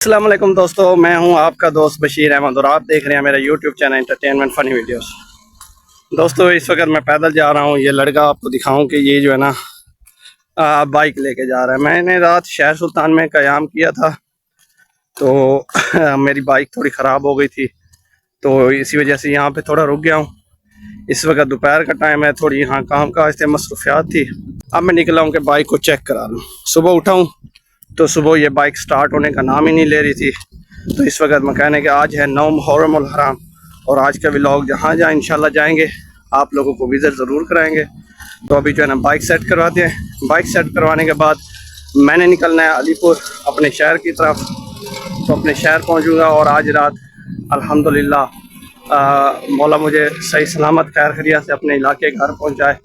अस्सलाम वालेकुम दोस्तों, मैं हूं आपका दोस्त बशीर अहमद और आप देख रहे हैं मेरा YouTube channel entertainment funny videos. दोस्तों इस वक्त मैं पैदल जा रहा हूं। ये लड़का आपको दिखाऊं कि ये जो है ना बाइक लेके जा रहा है। मैंने रात शहर सुल्तान में क़याम किया था तो मेरी बाइक थोड़ी ख़राब हो गई थी, तो इसी वजह से यहाँ पे थोड़ा रुक गया हूँ। इस वक्त दोपहर का टाइम है, थोड़ी यहाँ काम काज से मसरूफियात थी। अब मैं निकला हूँ कि बाइक को चेक करा लूँ। सुबह उठा हूँ तो सुबह ये बाइक स्टार्ट होने का नाम ही नहीं ले रही थी। तो इस वक्त मैकेनिक आज है 9 मुहर्रम उल हराम और आज का व्लॉग जहाँ जहाँ इंशाल्लाह जाएंगे आप लोगों को विज़िट ज़रूर कराएंगे। तो अभी जो है ना बाइक सेट करवाते हैं। बाइक सेट करवाने के बाद मैंने निकलना है अलीपुर अपने शहर की तरफ। तो अपने शहर पहुँचूँगा और आज रात अल्हम्दुलिल्लाह मौला मुझे सही सलामत खैर खैरियत से अपने इलाके घर पहुँचाए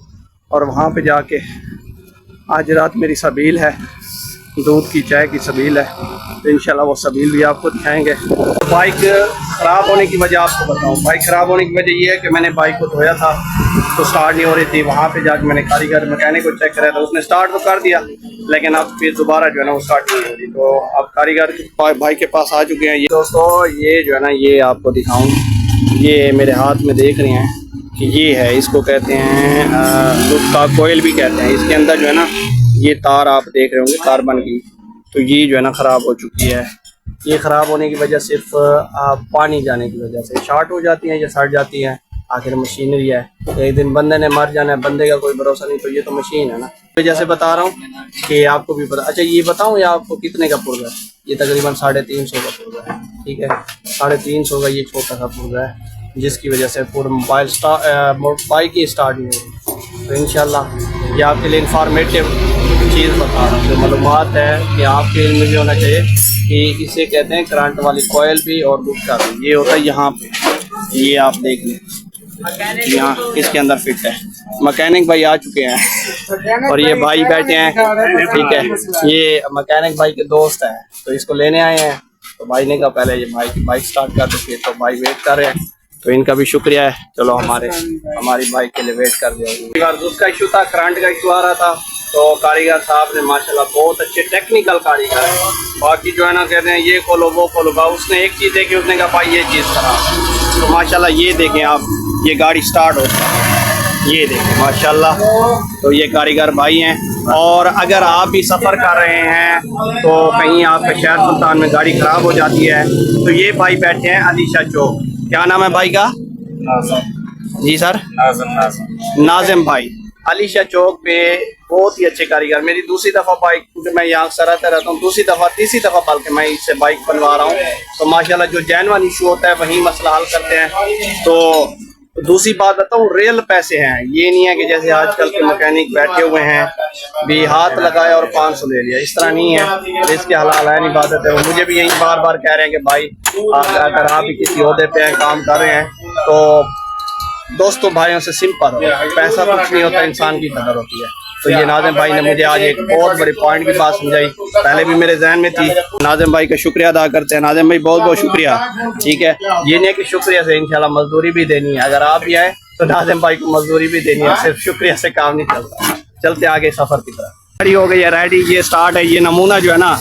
और वहाँ पे जाके आज रात मेरी सबील है, दूध की चाय की सबील है, तो इंशाल्लाह वो सबील भी आपको दिखाएंगे। बाइक ख़राब होने की वजह आपको बताऊं। बाइक ख़राब होने की वजह ये है कि मैंने बाइक को धोया था तो स्टार्ट नहीं हो रही थी। वहाँ पे जाके मैंने कारीगर मैकेनिक को चेक कराया था, उसने स्टार्ट तो कर दिया लेकिन अब फिर दोबारा जो है ना वो स्टार्ट नहीं हो रही। तो अब कारीगर भाई के पास आ चुके हैं। ये दोस्तों ये जो है ना ये आपको दिखाऊँ, ये मेरे हाथ में देख रहे हैं कि ये है, इसको कहते हैं दूध का कोयल भी कहते हैं। इसके अंदर जो है ना ये तार आप देख रहे होंगे कार्बन की, तो ये जो है ना ख़राब हो चुकी है। ये ख़राब होने की वजह सिर्फ पानी जाने की वजह से शॉर्ट हो जाती हैं या सड़ जाती हैं। आखिर मशीनरी है, एक दिन बंदे ने मर जाना है, बंदे का कोई भरोसा नहीं। तो ये तो मशीन है ना, तो जैसे बता रहा हूँ कि आपको भी पता। अच्छा ये बताऊँ या आपको कितने का पुर्जा है? ये तकरीबन 350 का पुर्जा है, ठीक है। 350 का ये छोटा सा पुर्जा है जिसकी वजह से पूरा बाइक ही स्टार्ट नहीं हो रही। तो इंशाल्लाह ये आपके लिए इंफॉर्मेटिव चीज़ बता रहा हूँ, जो मालूमात है कि आपके इल्म में भी होना चाहिए कि इसे कहते हैं करंट वाली कोयल भी और दूध का भी। ये होता है यहाँ पे, ये आप देख लें यहाँ इसके अंदर फिट है। मैकेनिक भाई आ चुके हैं और ये भाई बैठे हैं, ठीक है। ये मैकेनिक भाई के दोस्त हैं तो इसको लेने आए हैं। तो भाई ने कहा पहले ये भाई की बाइक स्टार्ट कर दीजिए, तो भाई वेट कर रहे हैं। तो इनका भी शुक्रिया है, चलो हमारी बाइक के लिए वेट कर दिया। उसका इशू था, करंट का इशू आ रहा था, तो कारीगर साहब ने माशाल्लाह बहुत अच्छे टेक्निकल कारीगर है। बाकी जो है ना कहते हैं ये खोलो वो खोलो, उसने एक चीज़ देखी, उसने कहा भाई ये चीज़ खराब। तो माशाल्लाह ये देखें आप, ये गाड़ी स्टार्ट होती है, ये देखें माशाल्लाह। तो ये कारीगर भाई हैं। और अगर आप भी सफ़र कर रहे हैं तो कहीं आपके शहर सुल्तान में गाड़ी ख़राब हो जाती है तो ये भाई बैठे हैं अलीशा चौक। क्या नाम है भाई का? जी सर, नाजिम भाई। अलीशा चौक पे बहुत ही अच्छे कारीगर। मेरी दूसरी दफ़ा बाइक, मैं यहाँ अक्सर आता रहता हूँ, दूसरी दफ़ा तीसरी दफ़ा बल्कि मैं इससे बाइक बनवा रहा हूँ। तो माशाल्लाह जो जेन्युइन इशू होता है वही मसला हल करते हैं। तो दूसरी बात बताऊँ, रियल पैसे हैं। ये नहीं है कि जैसे आजकल के मैकेनिक बैठे हुए हैं भी हाथ लगाया और 500 ले लिया, इस तरह नहीं है। इसके हलाल है इबादत है। वो मुझे भी यही बार बार कह रहे हैं कि भाई अगर आप भी किसी ओहदे पे हैं, काम कर रहे हैं, तो दोस्तों भाइयों से सिंपल हो, पैसा कुछ नहीं होता, इंसान की कदर होती है। तो ये नाज़िम भाई ने मुझे आज एक बहुत बड़े पॉइंट की बात समझाई, पहले भी मेरे जहन में थी। नाज़िम भाई का शुक्रिया अदा करते हैं। नाज़िम भाई बहुत बहुत शुक्रिया, ठीक है। ये नहीं कि शुक्रिया से इंशाल्लाह मजदूरी भी देनी है, अगर आप भी आए तो नाज़िम भाई को मजदूरी भी देनी है, सिर्फ शुक्रिया से काम नहीं चलता। चलते आगे सफ़र की तरफ। गाड़ी हो गई है रेडी, ये स्टार्ट है। ये नमूना जो है ना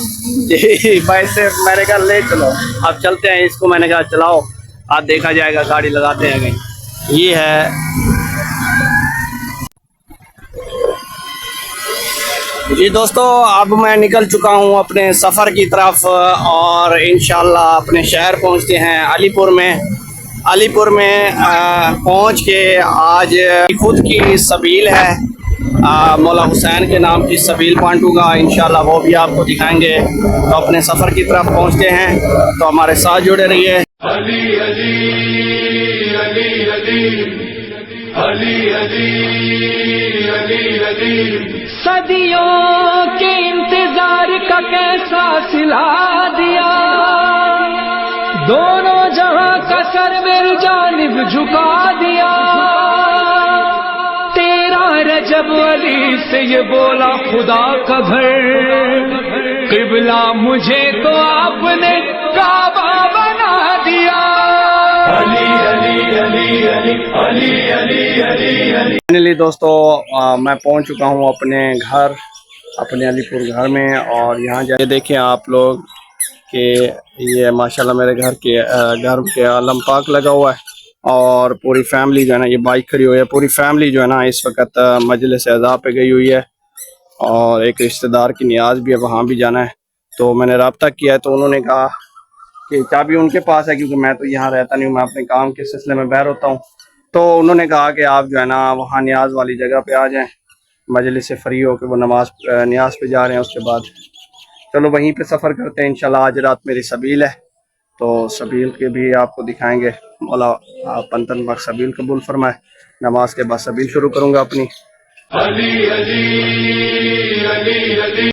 भाई से मैंने कहा ले चलो, अब चलते हैं। इसको मैंने कहा चलाओ, आज देखा जाएगा, गाड़ी लगाते हैं कहीं। ये है जी दोस्तों, अब मैं निकल चुका हूँ अपने सफ़र की तरफ और इंशाल्लाह अपने शहर पहुँचते हैं अलीपुर में। अलीपुर में पहुँच के आज खुद की सबील है, मौला हुसैन के नाम की सबील बांटूंगा इंशाल्लाह, वो भी आपको दिखाएंगे। तो अपने सफ़र की तरफ पहुँचते हैं, तो हमारे साथ जुड़े रहिए। अली अली अली अली अली अली अली अली। सदियों के इंतजार का कैसा सिला दिया, दोनों जहां का सर मेरी जानिब झुका दिया। तेरा रजब अली से ये बोला खुदा का घर, किबला मुझे तो आपने काबा बना दिया। अली अली अली अली अली अली अली अली। फाइनली दोस्तों मैं पहुंच चुका हूं अपने घर, अपने अलीपुर घर में। और यहाँ जाके देखें आप लोग कि ये माशाल्लाह मेरे घर के आलम पाक लगा हुआ है और पूरी फैमिली जो है ना, ये बाइक खड़ी हुई है, पूरी फैमिली जो है ना इस वक्त मजलिस अज़ा पे गई हुई है और एक रिश्तेदार की नियाज भी है, वहाँ भी जाना है। तो मैंने रब्ता किया है, तो उन्होंने कहा कि चाबी उनके पास है, क्योंकि मैं तो यहाँ रहता नहीं हूँ, मैं अपने काम के सिलसिले में बाहर होता हूँ। तो उन्होंने कहा कि आप जो है ना वहाँ नियाज वाली जगह पे आ जाएं, मजलिस से फ्री हो के वो नियाज पे जा रहे हैं। उसके बाद चलो वहीं पे सफ़र करते हैं इंशाल्लाह। आज रात मेरी सबील है, तो सबील के भी आपको दिखाएंगे। मौला पंतन बख्श सबील कबूल फरमाए। नमाज के बाद सबील शुरू करूँगा अपनी। अली अली अली अली